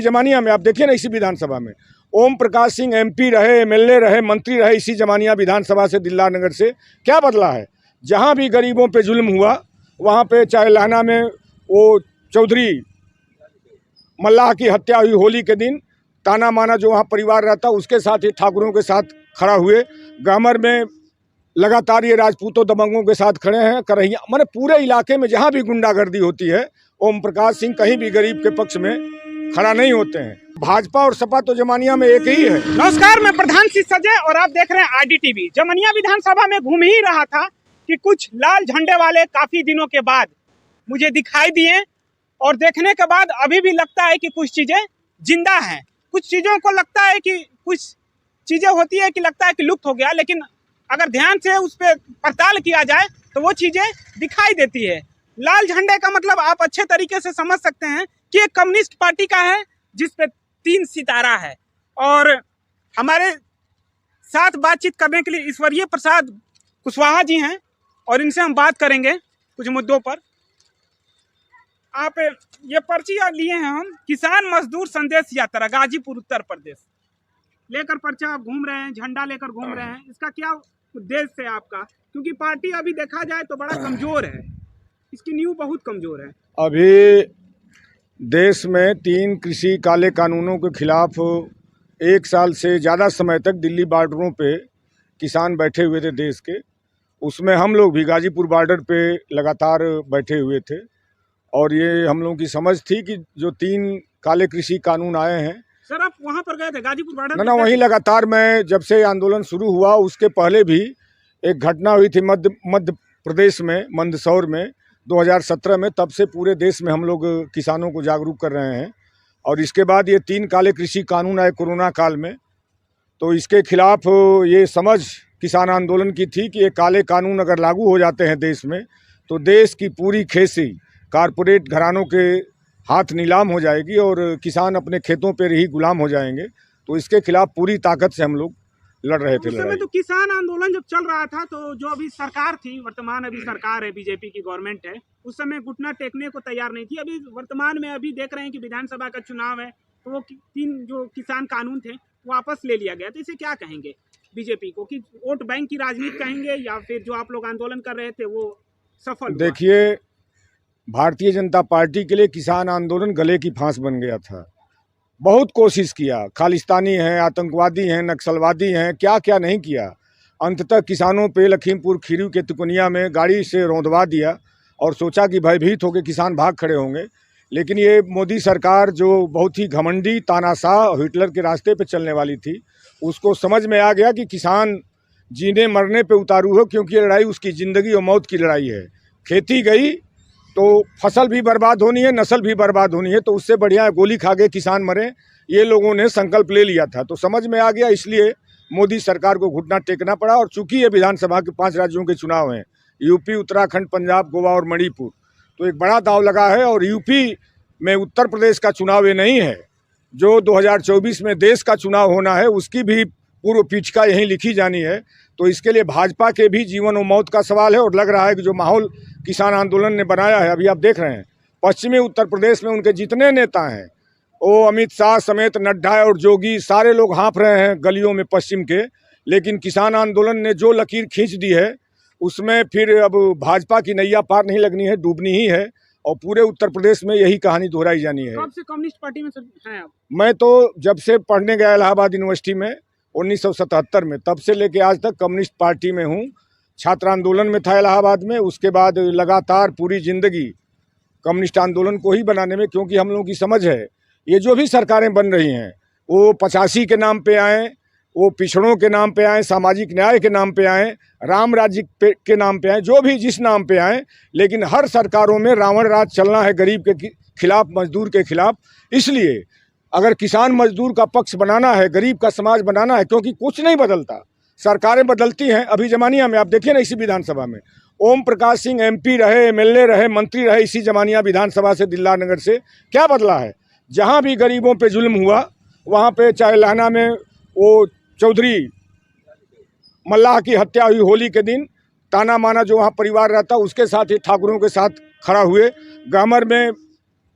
जमानिया में आप देखिए ना, इसी विधानसभा में ओम प्रकाश सिंह एमपी रहे, एमएलए रहे, मंत्री रहे, इसी जमानिया विधानसभा से दिलदार नगर से क्या बदला है। जहां भी गरीबों पे जुल्म हुआ वहां पे, चाहे लहना में वो चौधरी मल्लाह की हत्या हुई होली के दिन, ताना माना जो वहाँ परिवार रहता उसके साथ ही ठाकुरों के साथ खड़ा हुए। गामर में लगातार ये राजपूतों दबंगों के साथ खड़े हैं। करहिया मैंने पूरे इलाके में जहाँ भी गुंडागर्दी होती है, ओम प्रकाश सिंह कहीं भी गरीब के पक्ष में खड़ा नहीं होते हैं। भाजपा और सपा तो जमानिया में एक ही है। नमस्कार, मैं प्रधान सिंह सजय और आप देख रहे हैं आरडीटीवी। जमानिया विधानसभा में घूम ही रहा था कि कुछ लाल झंडे वाले काफी दिनों के बाद मुझे दिखाई दिए और देखने के बाद अभी भी लगता है कि कुछ चीजें जिंदा हैं। कुछ चीजों को लगता है कि कुछ चीजें होती है कि लगता है कि लुप्त हो गया, लेकिन अगर ध्यान से उस पर पड़ताल किया जाए तो वो चीजें दिखाई देती है। लाल झंडे का मतलब आप अच्छे तरीके से समझ सकते हैं कि एक कम्युनिस्ट पार्टी का है जिसपे 3 सितारा है। और हमारे साथ बातचीत करने के लिए ईश्वरीय प्रसाद कुशवाहा जी हैं और इनसे हम बात करेंगे कुछ मुद्दों पर। आप ये पर्ची लिए हैं, हम किसान मजदूर संदेश यात्रा गाजीपुर उत्तर प्रदेश लेकर पर्चा आप घूम रहे हैं, झंडा लेकर घूम रहे हैं। इसका क्या उद्देश्य है आपका? क्योंकि पार्टी अभी देखा जाए तो बड़ा कमजोर है, इसकी नींव बहुत कमजोर है। अभी देश में 3 कृषि काले कानूनों के खिलाफ 1 साल से ज़्यादा समय तक दिल्ली बॉर्डरों पे किसान बैठे हुए थे देश के। उसमें हम लोग भी गाजीपुर बॉर्डर पे लगातार बैठे हुए थे और ये हम लोगों की समझ थी कि जो 3 काले कृषि कानून आए हैं। सर, आप वहां पर गए थे गाजीपुर बॉर्डर? ना, वहीं लगातार मैं जब से आंदोलन शुरू हुआ उसके पहले भी एक घटना हुई थी मध्य प्रदेश में, मंदसौर में 2017 में। तब से पूरे देश में हम लोग किसानों को जागरूक कर रहे हैं। और इसके बाद ये 3 काले कृषि कानून आए कोरोना काल में, तो इसके खिलाफ ये समझ किसान आंदोलन की थी कि ये काले कानून अगर लागू हो जाते हैं देश में तो देश की पूरी खेती कारपोरेट घरानों के हाथ नीलाम हो जाएगी और किसान अपने खेतों पर ही गुलाम हो जाएंगे। तो इसके खिलाफ पूरी ताकत से हम लोग लड़ रहे थे। उस समय तो किसान आंदोलन जब चल रहा था तो जो अभी सरकार थी, वर्तमान अभी सरकार है, बीजेपी की गवर्नमेंट है, उस समय घुटना टेकने को तैयार नहीं थी। अभी वर्तमान में अभी देख रहे हैं कि विधानसभा का चुनाव है तो वो 3 जो किसान कानून थे वापस ले लिया गया। तो इसे क्या कहेंगे बीजेपी को, कि वोट बैंक की राजनीति कहेंगे या फिर जो आप लोग आंदोलन कर रहे थे वो सफल? देखिए, भारतीय जनता पार्टी के लिए किसान आंदोलन गले की फांस बन गया था। बहुत कोशिश किया, खालिस्तानी हैं, आतंकवादी हैं, नक्सलवादी हैं, क्या क्या नहीं किया। अंततः किसानों पे लखीमपुर खीरी के तिकोनिया में गाड़ी से रौंदवा दिया और सोचा कि भयभीत होकर किसान भाग खड़े होंगे। लेकिन ये मोदी सरकार जो बहुत ही घमंडी, तानाशाह, हिटलर के रास्ते पे चलने वाली थी, उसको समझ में आ गया कि किसान जीने मरने पे उतारू हो, क्योंकि ये लड़ाई उसकी ज़िंदगी और मौत की लड़ाई है। खेती गई तो फसल भी बर्बाद होनी है, नस्ल भी बर्बाद होनी है, तो उससे बढ़िया गोली खा के किसान मरे। ये लोगों ने संकल्प ले लिया था, तो समझ में आ गया, इसलिए मोदी सरकार को घुटना टेकना पड़ा। और चूंकि ये विधानसभा के 5 राज्यों के चुनाव हैं, यूपी, उत्तराखंड, पंजाब, गोवा और मणिपुर, तो एक बड़ा दाव लगा है। और यूपी में उत्तर प्रदेश का चुनाव ये नहीं है, जो 2024 में देश का चुनाव होना है उसकी भी पूर्व पीठिका यहीं लिखी जानी है। तो इसके लिए भाजपा के भी जीवन और मौत का सवाल है। और लग रहा है कि जो माहौल किसान आंदोलन ने बनाया है, अभी आप देख रहे हैं पश्चिमी उत्तर प्रदेश में उनके जितने नेता हैं, वो अमित शाह समेत नड्डा और जोगी, सारे लोग हाँफ रहे हैं गलियों में पश्चिम के। लेकिन किसान आंदोलन ने जो लकीर खींच दी है उसमें फिर अब भाजपा की नैया पार नहीं लगनी है, डूबनी ही है। और पूरे उत्तर प्रदेश में यही कहानी दोहराई जानी है। कब से कम्युनिस्ट पार्टी में हैं आप? मैं तो जब से पढ़ने गया इलाहाबाद यूनिवर्सिटी में 1977 में, तब से लेके आज तक कम्युनिस्ट पार्टी में हूँ। छात्र आंदोलन में था इलाहाबाद में, उसके बाद लगातार पूरी ज़िंदगी कम्युनिस्ट आंदोलन को ही बनाने में, क्योंकि हम लोगों की समझ है ये जो भी सरकारें बन रही हैं वो 85 के नाम पे आएँ, वो पिछड़ों के नाम पे आएँ, सामाजिक न्याय के नाम पे आएँ, राम राज्य के नाम पे आएँ, जो भी जिस नाम पे आएँ, लेकिन हर सरकारों में रावण राज चलना है गरीब के खिलाफ, मजदूर के खिलाफ। इसलिए अगर किसान मजदूर का पक्ष बनाना है, गरीब का समाज बनाना है, क्योंकि कुछ नहीं बदलता, सरकारें बदलती हैं। अभी जमानिया में आप देखिए ना, इसी विधानसभा में ओम प्रकाश सिंह एमपी रहे, एमएलए रहे, मंत्री रहे, इसी जमानिया विधानसभा से दिलदार नगर से क्या बदला है। जहां भी गरीबों पे जुल्म हुआ वहां पे, चाहे लहना में वो चौधरी मल्लाह की हत्या हुई होली के दिन, ताना माना जो वहाँ परिवार रहता उसके साथ ही ठाकुरों के साथ खड़ा हुए। गामर में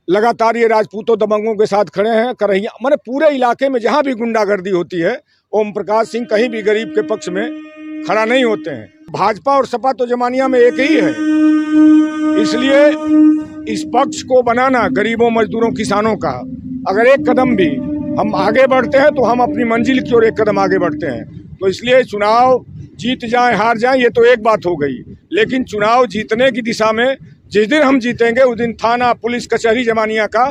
लगातार ये राजपूतों दबंगों के साथ खड़े हैं। करहिया माने पूरे इलाके में जहाँ भी गुंडागर्दी होती है, ओम प्रकाश सिंह कहीं भी गरीब के पक्ष में खड़ा नहीं होते हैं। भाजपा और सपा तो जमानिया में एक ही है, इसलिए इस पक्ष को बनाना गरीबों, मजदूरों, किसानों का, अगर एक कदम भी हम आगे बढ़ते हैं तो हम अपनी मंजिल की ओर एक कदम आगे बढ़ते हैं। तो इसलिए चुनाव जीत जाए हार जाए ये तो एक बात हो गई, लेकिन चुनाव जीतने की दिशा में जिस दिन हम जीतेंगे उस दिन थाना, पुलिस, कचहरी जमानिया का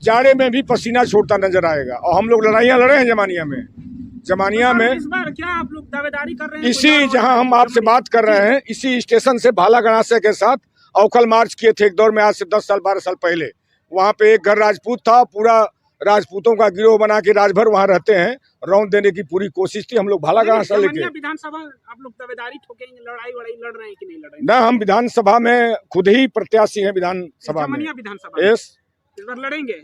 जाड़े में भी पसीना छोड़ता नजर आएगा। और हम लोग लड़ाइयाँ लड़े हैं जमानिया में। इस बार क्या आप लोग दावेदारी कर रहे हैं? इसी जहां हम आपसे बात कर रहे हैं, इसी स्टेशन से भाला गणासे के साथ औखल मार्च किए थे एक दौर में, आज से 10 साल 12 साल पहले। वहां पे एक घर राजपूत था, पूरा राजपूतों का गिरोह बना के राजभर वहां रहते हैं, रौंद देने की पूरी कोशिश थी। हम लोग भाला गणासा लेके विधानसभा आप लोग दावेदारी ठोकेंगे, लड़ाई लड़ रहे हैं कि नहीं लड़ रहे हैं? ना, हम विधानसभा में खुद ही प्रत्याशी हैं विधानसभा में। यस, इस बार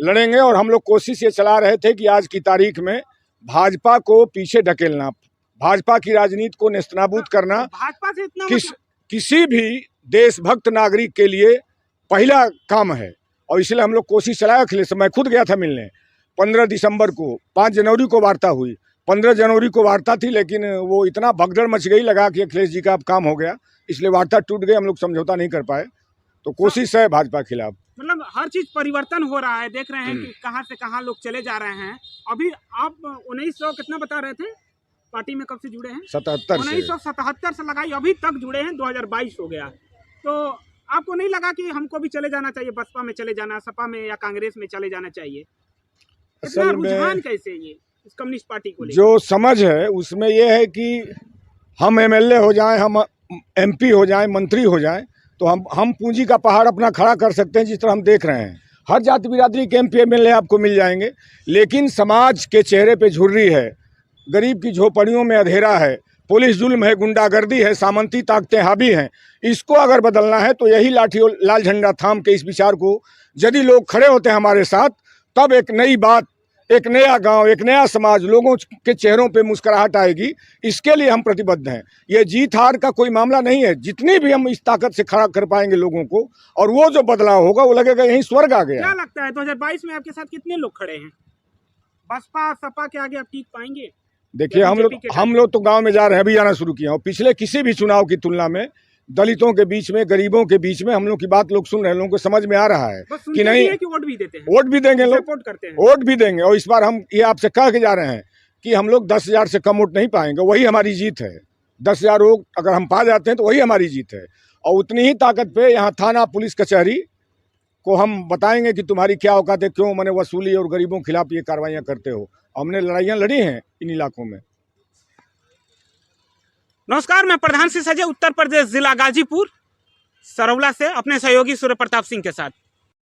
लड़ेंगे। और हम लोग कोशिश ये चला रहे थे कि आज की तारीख में भाजपा को पीछे ढकेलना, भाजपा की राजनीति को नेस्तनाबूद करना भाजपा से इतना किसी भी देशभक्त नागरिक के लिए पहला काम है। और इसलिए हम लोग कोशिश चलाया। अखिलेश, मैं खुद गया था मिलने 15 दिसंबर को, 5 जनवरी को वार्ता हुई, 15 जनवरी को वार्ता थी, लेकिन वो इतना भगदड़ मच गई, लगा कि अखिलेश जी का अब काम हो गया, इसलिए वार्ता टूट गई, हम लोग समझौता नहीं कर पाए। तो कोशिश है भाजपा के खिलाफ। मतलब हर चीज परिवर्तन हो रहा है, देख रहे हैं कि कहां से कहां लोग चले जा रहे हैं। अभी आप 1900 कितना बता रहे थे पार्टी में, कब से जुड़े हैं? 1977 से लगाई, अभी तक जुड़े हैं, 2022 हो गया। तो आपको नहीं लगा कि हमको भी चले जाना चाहिए, बसपा में चले जाना, सपा में या कांग्रेस में चले जाना चाहिए? इतना रुझान कैसे ये इस कम्युनिस्ट पार्टी को? जो समझ है उसमें ये है कि हम एमएलए हो जाएं, हम एमपी हो जाएं, मंत्री हो जाएं, तो हम पूंजी का पहाड़ अपना खड़ा कर सकते हैं। जिस तरह हम देख रहे हैं हर जाति बिरादरी के एमपी एमएलए आपको मिल जाएंगे, लेकिन समाज के चेहरे पे झुर्री है, गरीब की झोपड़ियों में अंधेरा है, पुलिस जुल्म है, गुंडागर्दी है, सामंती ताकतें हावी हैं। इसको अगर बदलना है तो यही लाठी और लाल झंडा थाम के इस विचार को यदि लोग खड़े होते हैं हमारे साथ, तब एक नई बात, एक नया गांव, एक नया समाज, लोगों के चेहरों पे मुस्कुराहट आएगी। इसके लिए हम प्रतिबद्ध हैं। ये जीत हार का कोई मामला नहीं है। जितनी भी हम इस ताकत से खड़ा कर पाएंगे लोगों को, और वो जो बदलाव होगा वो लगेगा यही स्वर्ग आ गया। क्या लगता है 2022 में आपके साथ कितने लोग खड़े हैं? बसपा सपा के आगे आप टिक पाएंगे? देखिए, हम लोग तो गांव में जा रहे हैं, अभी जाना शुरू किया। और पिछले किसी भी चुनाव की तुलना में दलितों के बीच में, गरीबों के बीच में हम लोग की बात लोग सुन रहे हैं, लोगों को समझ में आ रहा है कि नहीं, कि वोट भी देते हैं, वोट भी देंगे, लोग सपोर्ट करते हैं, वोट भी देंगे। और इस बार हम ये आपसे कह के जा रहे हैं कि हम लोग 10,000 से कम वोट नहीं पाएंगे, वही हमारी जीत है। 10,000 वोट अगर हम पा जाते हैं तो वही हमारी जीत है। और उतनी ही ताकत पे यहाँ थाना, पुलिस, कचहरी को हम बताएंगे कि तुम्हारी क्या औकात है, क्यों मैंने वसूली और गरीबों के खिलाफ ये कार्रवाइयाँ करते हो। हमने लड़ाइयाँ लड़ी हैं इन इलाकों में। नमस्कार, मैं प्रधान सिंह सजय, उत्तर प्रदेश जिला गाजीपुर सरौला से अपने सहयोगी सूर्य प्रताप सिंह के साथ।